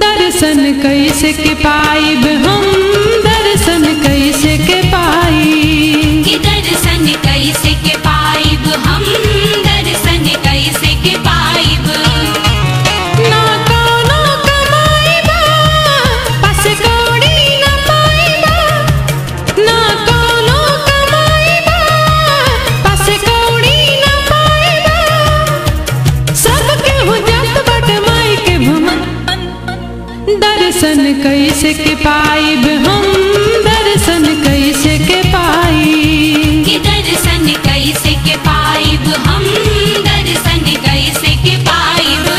दर्शन कैसे के पाइब हम, दर्शन कैसे के पाइब, दर्शन कैसे के पाइब हम, दर्शन कैसे के पाइब। ना कोनो कमाइबा पास कौड़ी ना पाइबा, ना कोनो कमाइबा पास कौड़ी ना पाइबा, सबके हो जात बाटे माई के भमन। दर्शन कैसे के पाइब हम, दर्शन कैसे के पाइब, दर्शन कैसे के पाइब हम, दर्शन कैसे के पाइब।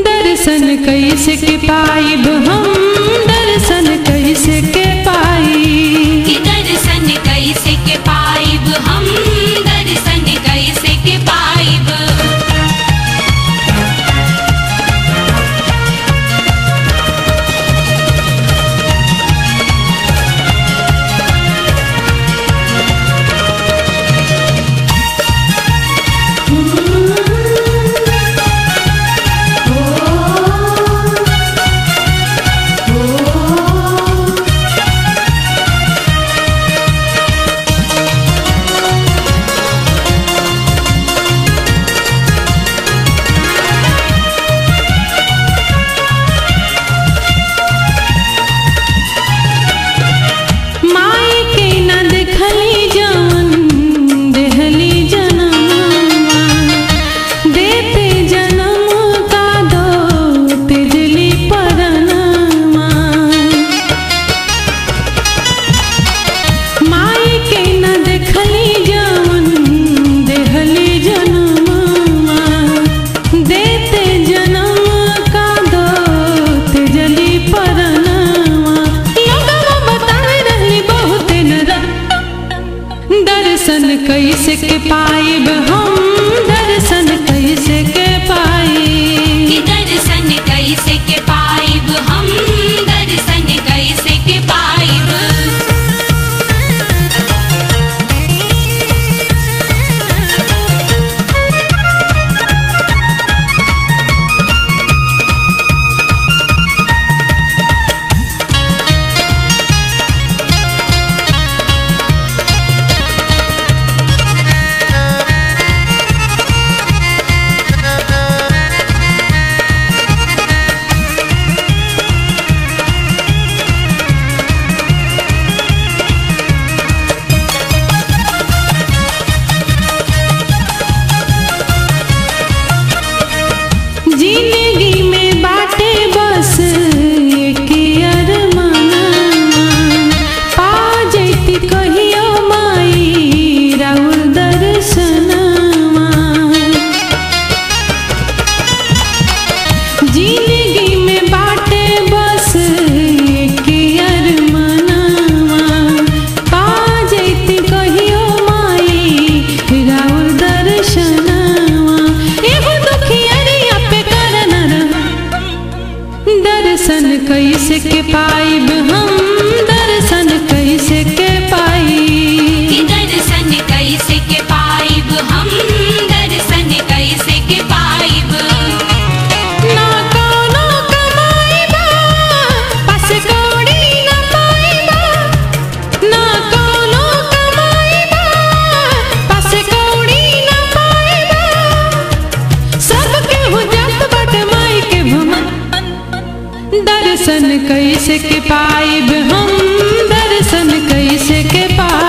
दर्शन कैसे के पाइब हम, दर्शन कैसे के पाइब, दर्शन कैसे के पाइब हम, दर्शन कैसे के पाइब। दर्शन कैसे के पाइब हम, दर्शन कैसे के पाइब, दर्शन कैसे के पाइब हम, दर्शन कैसे के पाइब। दर्शन कैसे के पाइब हम दर्शन कैसे के पाइब।